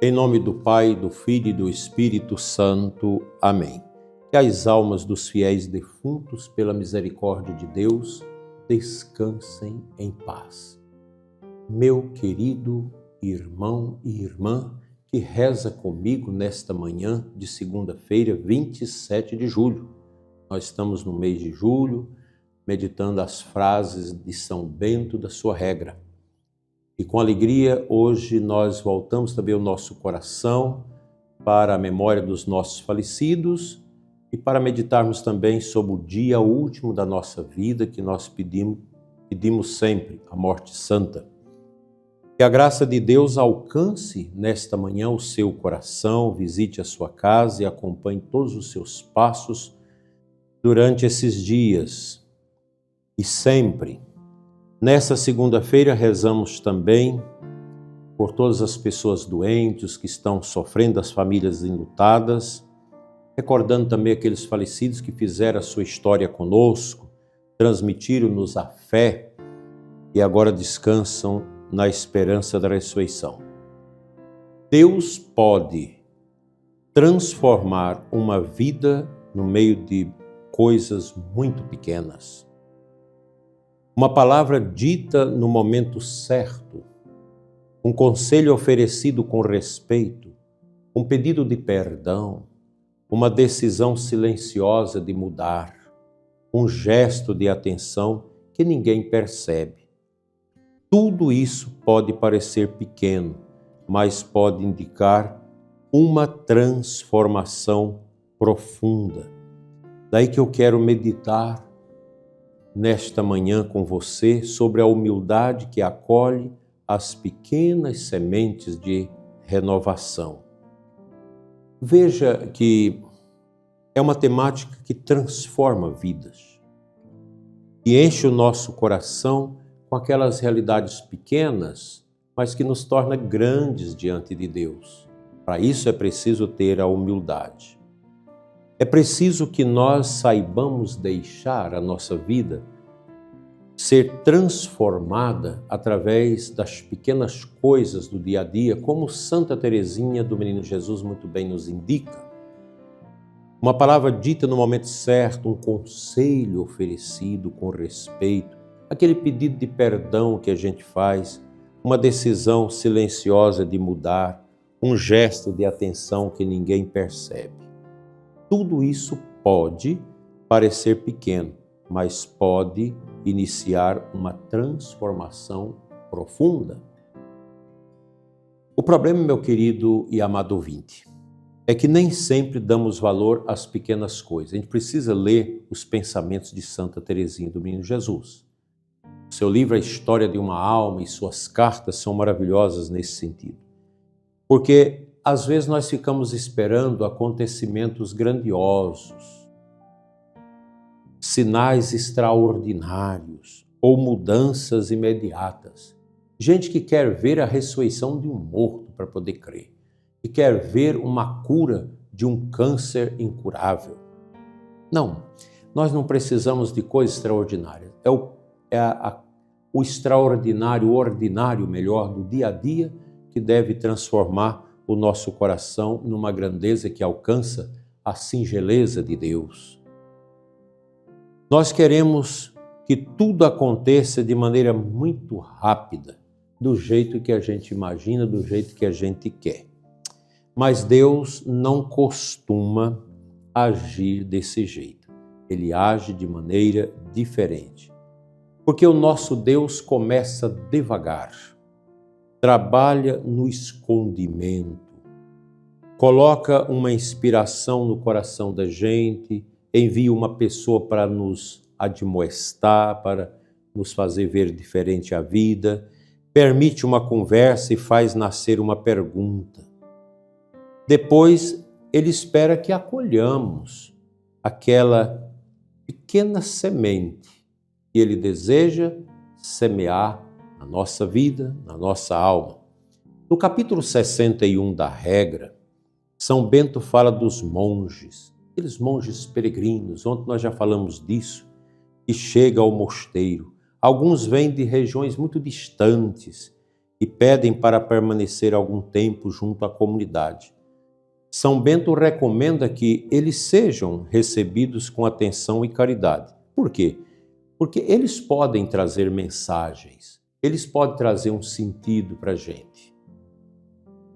Em nome do Pai, do Filho e do Espírito Santo. Amém. Que as almas dos fiéis defuntos, pela misericórdia de Deus, descansem em paz. Meu querido irmão e irmã que reza comigo nesta manhã de segunda-feira, 27 de julho. Nós estamos no mês de julho, meditando as frases de São Bento da sua regra. E com alegria, hoje nós voltamos também o nosso coração para a memória dos nossos falecidos e para meditarmos também sobre o dia último da nossa vida que nós pedimos sempre, a morte santa. Que a graça de Deus alcance nesta manhã o seu coração, visite a sua casa e acompanhe todos os seus passos durante esses dias e sempre. Nessa segunda-feira rezamos também por todas as pessoas doentes que estão sofrendo, as famílias enlutadas, recordando também aqueles falecidos que fizeram a sua história conosco, transmitiram-nos a fé e agora descansam na esperança da ressurreição. Deus pode transformar uma vida no meio de coisas muito pequenas. Uma palavra dita no momento certo, um conselho oferecido com respeito, um pedido de perdão, uma decisão silenciosa de mudar, um gesto de atenção que ninguém percebe. Tudo isso pode parecer pequeno, mas pode indicar uma transformação profunda. Daí que eu quero meditar nesta manhã com você sobre a humildade que acolhe as pequenas sementes de renovação. Veja que é uma temática que transforma vidas, que enche o nosso coração com aquelas realidades pequenas, mas que nos torna grandes diante de Deus. Para isso é preciso ter a humildade. É preciso que nós saibamos deixar a nossa vida ser transformada através das pequenas coisas do dia a dia, como Santa Teresinha do Menino Jesus muito bem nos indica. Uma palavra dita no momento certo, um conselho oferecido com respeito, aquele pedido de perdão que a gente faz, uma decisão silenciosa de mudar, um gesto de atenção que ninguém percebe. Tudo isso pode parecer pequeno, mas pode iniciar uma transformação profunda. O problema, meu querido e amado ouvinte, é que nem sempre damos valor às pequenas coisas. A gente precisa ler os pensamentos de Santa Teresinha do Menino Jesus. Seu livro, A História de uma Alma, e suas cartas são maravilhosas nesse sentido. Porque às vezes nós ficamos esperando acontecimentos grandiosos, sinais extraordinários ou mudanças imediatas. Gente que quer ver a ressurreição de um morto para poder crer, que quer ver uma cura de um câncer incurável. Não, nós não precisamos de coisas extraordinárias. O extraordinário, o ordinário, melhor, do dia a dia que deve transformar o nosso coração numa grandeza que alcança a singeleza de Deus. Nós queremos que tudo aconteça de maneira muito rápida, do jeito que a gente imagina, do jeito que a gente quer. Mas Deus não costuma agir desse jeito. Ele age de maneira diferente. Porque o nosso Deus começa devagar, trabalha no escondimento, coloca uma inspiração no coração da gente, envia uma pessoa para nos admoestar, para nos fazer ver diferente a vida, permite uma conversa e faz nascer uma pergunta. Depois, ele espera que acolhamos aquela pequena semente que ele deseja semear na nossa vida, na nossa alma. No capítulo 61 da regra, São Bento fala dos monges, aqueles monges peregrinos, ontem nós já falamos disso, que chegam ao mosteiro. Alguns vêm de regiões muito distantes e pedem para permanecer algum tempo junto à comunidade. São Bento recomenda que eles sejam recebidos com atenção e caridade. Por quê? Porque eles podem trazer mensagens, eles podem trazer um sentido para a gente.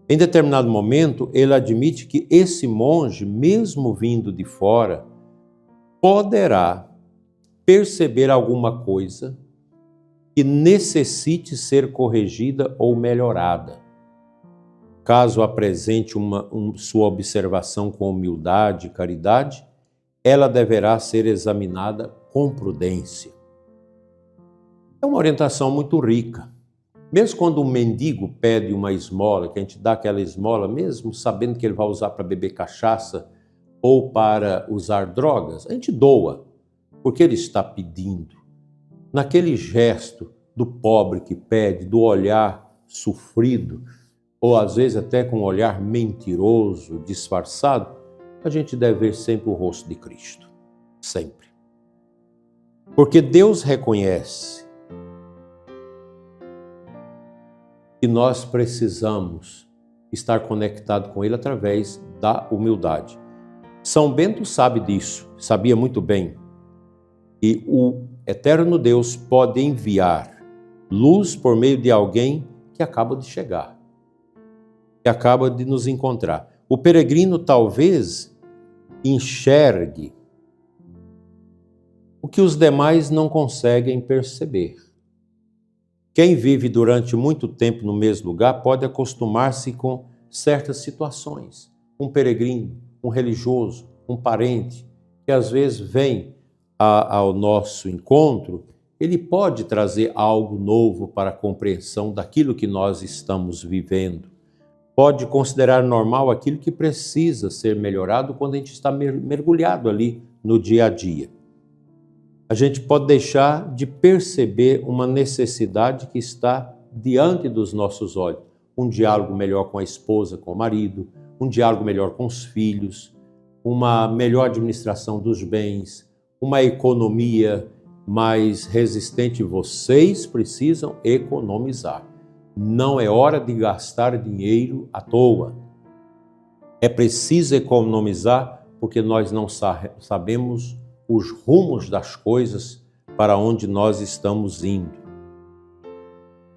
Em determinado momento, ele admite que esse monge, mesmo vindo de fora, poderá perceber alguma coisa que necessite ser corrigida ou melhorada. Caso apresente sua observação com humildade e caridade, ela deverá ser examinada com prudência. É uma orientação muito rica. Mesmo quando um mendigo pede uma esmola, que a gente dá aquela esmola, mesmo sabendo que ele vai usar para beber cachaça ou para usar drogas, a gente doa, porque ele está pedindo. Naquele gesto do pobre que pede, do olhar sofrido, ou às vezes até com um olhar mentiroso, disfarçado, a gente deve ver sempre o rosto de Cristo. Sempre. Porque Deus reconhece que nós precisamos estar conectados com Ele através da humildade. São Bento sabe disso, sabia muito bem. E o eterno Deus pode enviar luz por meio de alguém que acaba de chegar, que acaba de nos encontrar. O peregrino talvez enxergue o que os demais não conseguem perceber. Quem vive durante muito tempo no mesmo lugar pode acostumar-se com certas situações. Um peregrino, um religioso, um parente, que às vezes vem ao nosso encontro, ele pode trazer algo novo para a compreensão daquilo que nós estamos vivendo. Pode considerar normal aquilo que precisa ser melhorado quando a gente está mergulhado ali no dia a dia. A gente pode deixar de perceber uma necessidade que está diante dos nossos olhos. Um diálogo melhor com a esposa, com o marido, um diálogo melhor com os filhos, uma melhor administração dos bens, uma economia mais resistente. Vocês precisam economizar. Não é hora de gastar dinheiro à toa. É preciso economizar porque nós não sabemos os rumos das coisas para onde nós estamos indo.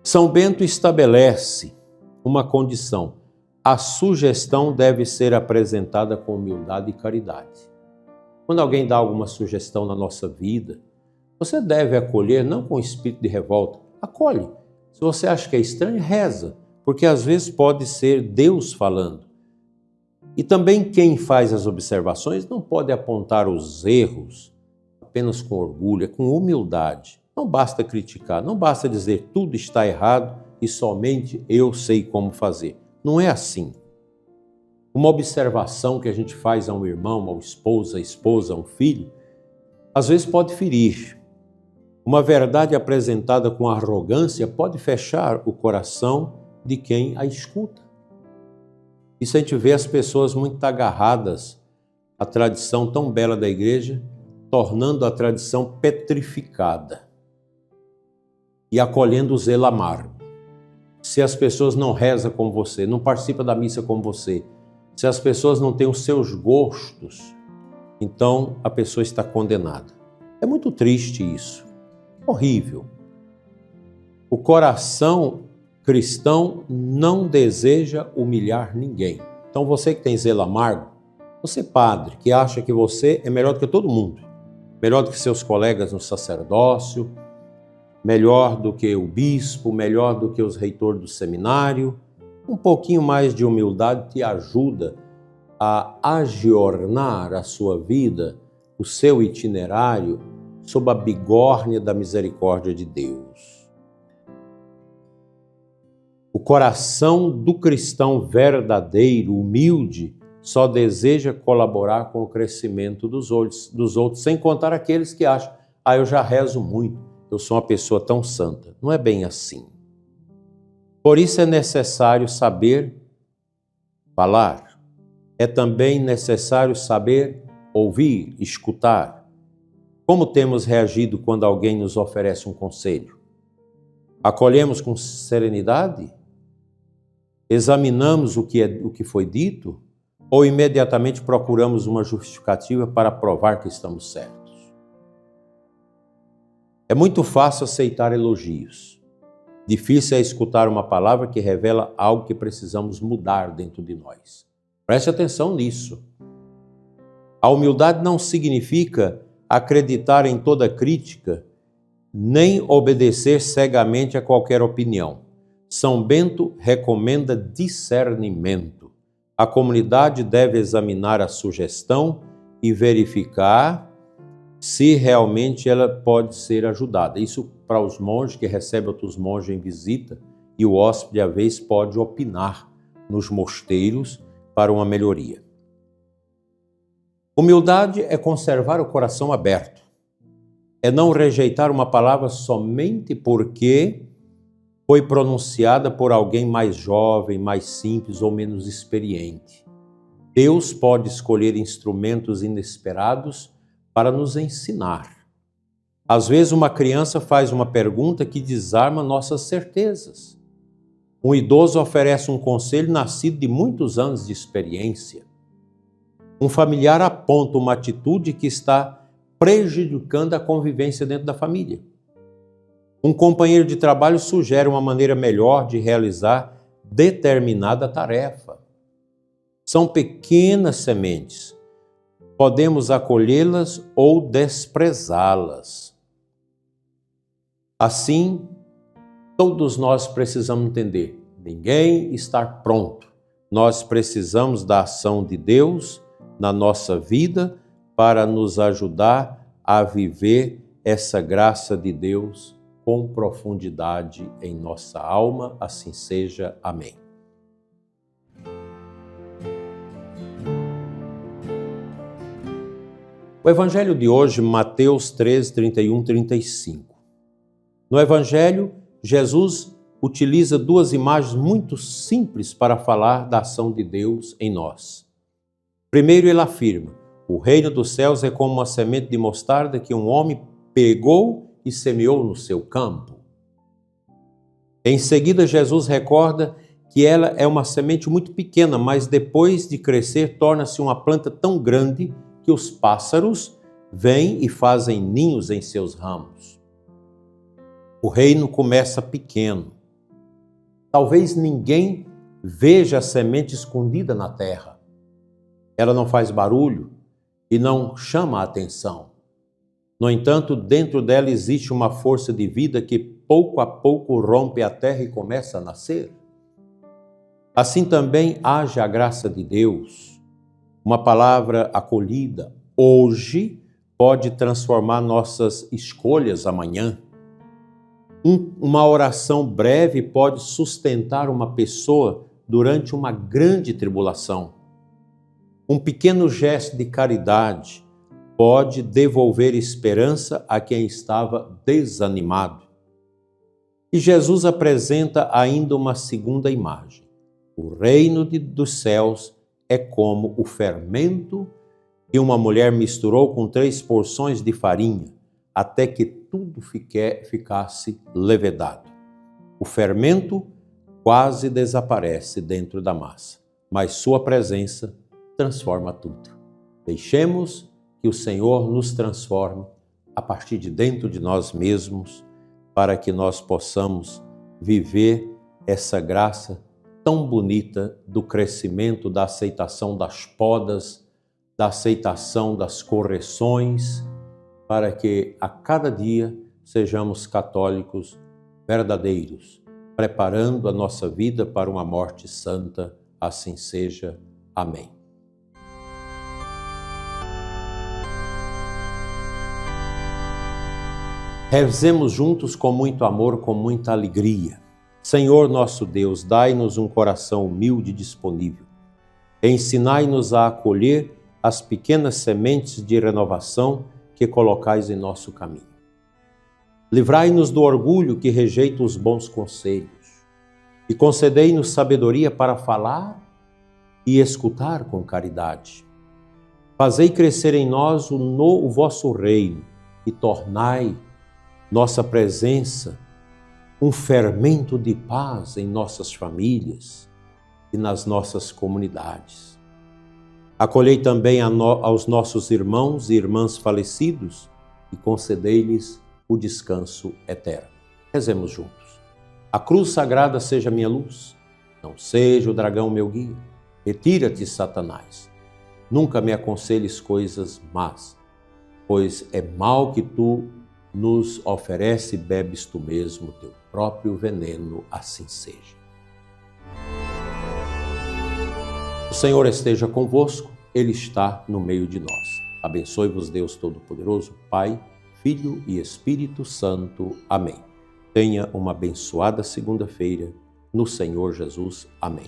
São Bento estabelece uma condição. A sugestão deve ser apresentada com humildade e caridade. Quando alguém dá alguma sugestão na nossa vida, você deve acolher, não com espírito de revolta. Acolhe. Se você acha que é estranho, reza, porque às vezes pode ser Deus falando. E também quem faz as observações não pode apontar os erros apenas com orgulho, é com humildade. Não basta criticar, não basta dizer tudo está errado e somente eu sei como fazer. Não é assim. Uma observação que a gente faz a um irmão, a uma esposa, a um filho, às vezes pode ferir. Uma verdade apresentada com arrogância pode fechar o coração de quem a escuta. Isso a gente vê as pessoas muito agarradas à tradição tão bela da igreja, tornando a tradição petrificada e acolhendo o zelo amargo. Se as pessoas não rezam como você, não participam da missa como você, se as pessoas não têm os seus gostos, então a pessoa está condenada. É muito triste isso, horrível. O coração cristão não deseja humilhar ninguém. Então você que tem zelo amargo, você padre, que acha que você é melhor do que todo mundo, melhor do que seus colegas no sacerdócio, melhor do que o bispo, melhor do que os reitores do seminário, um pouquinho mais de humildade te ajuda a aggiornar a sua vida, o seu itinerário, sob a bigorna da misericórdia de Deus. O coração do cristão verdadeiro, humilde, só deseja colaborar com o crescimento dos outros, sem contar aqueles que acham, eu já rezo muito, eu sou uma pessoa tão santa. Não é bem assim. Por isso é necessário saber falar. É também necessário saber ouvir, escutar. Como temos reagido quando alguém nos oferece um conselho? Acolhemos com serenidade? Examinamos o que foi dito? Ou imediatamente procuramos uma justificativa para provar que estamos certos? É muito fácil aceitar elogios. Difícil é escutar uma palavra que revela algo que precisamos mudar dentro de nós. Preste atenção nisso. A humildade não significa acreditar em toda crítica, nem obedecer cegamente a qualquer opinião. São Bento recomenda discernimento. A comunidade deve examinar a sugestão e verificar se realmente ela pode ser ajudada. Isso para os monges que recebem outros monges em visita, e o hóspede, à vez, pode opinar nos mosteiros para uma melhoria. Humildade é conservar o coração aberto. É não rejeitar uma palavra somente porque foi pronunciada por alguém mais jovem, mais simples ou menos experiente. Deus pode escolher instrumentos inesperados para nos ensinar. Às vezes uma criança faz uma pergunta que desarma nossas certezas. Um idoso oferece um conselho nascido de muitos anos de experiência. Um familiar aponta uma atitude que está prejudicando a convivência dentro da família. Um companheiro de trabalho sugere uma maneira melhor de realizar determinada tarefa. São pequenas sementes. Podemos acolhê-las ou desprezá-las. Assim, todos nós precisamos entender: ninguém está pronto. Nós precisamos da ação de Deus na nossa vida para nos ajudar a viver essa graça de Deus com profundidade em nossa alma. Assim seja. Amém. O Evangelho de hoje, Mateus 13, 31, 35. No Evangelho, Jesus utiliza duas imagens muito simples para falar da ação de Deus em nós. Primeiro, ele afirma: o reino dos céus é como uma semente de mostarda que um homem pegou e semeou no seu campo. Em seguida, Jesus recorda que ela é uma semente muito pequena, mas depois de crescer, torna-se uma planta tão grande que os pássaros vêm e fazem ninhos em seus ramos. O reino começa pequeno. Talvez ninguém veja a semente escondida na terra. Ela não faz barulho e não chama a atenção. No entanto, dentro dela existe uma força de vida que pouco a pouco rompe a terra e começa a nascer. Assim também age a graça de Deus. Uma palavra acolhida hoje pode transformar nossas escolhas amanhã. Uma oração breve pode sustentar uma pessoa durante uma grande tribulação. Um pequeno gesto de caridade pode devolver esperança a quem estava desanimado. E Jesus apresenta ainda uma segunda imagem. O reino dos céus é como o fermento que uma mulher misturou com 3 porções de farinha, até que tudo ficasse levedado. O fermento quase desaparece dentro da massa, mas sua presença transforma tudo. Deixemos que o Senhor nos transforme a partir de dentro de nós mesmos, para que nós possamos viver essa graça tão bonita do crescimento, da aceitação das podas, da aceitação das correções, para que a cada dia sejamos católicos verdadeiros, preparando a nossa vida para uma morte santa. Assim seja. Amém. Rezemos juntos com muito amor, com muita alegria. Senhor nosso Deus, dai-nos um coração humilde e disponível. Ensinai-nos a acolher as pequenas sementes de renovação que colocais em nosso caminho. Livrai-nos do orgulho que rejeita os bons conselhos e concedei-nos sabedoria para falar e escutar com caridade. Fazei crescer em nós o vosso reino e tornai nossa presença um fermento de paz em nossas famílias e nas nossas comunidades. Acolhei também aos nossos irmãos e irmãs falecidos e concedei-lhes o descanso eterno. Rezemos juntos. A cruz sagrada seja minha luz, não seja o dragão meu guia. Retira-te, Satanás. Nunca me aconselhes coisas más, pois é mal que tu nos oferece e bebes tu mesmo teu próprio veneno, assim seja. O Senhor esteja convosco, Ele está no meio de nós. Abençoe-vos Deus Todo-Poderoso, Pai, Filho e Espírito Santo. Amém. Tenha uma abençoada segunda-feira no Senhor Jesus. Amém.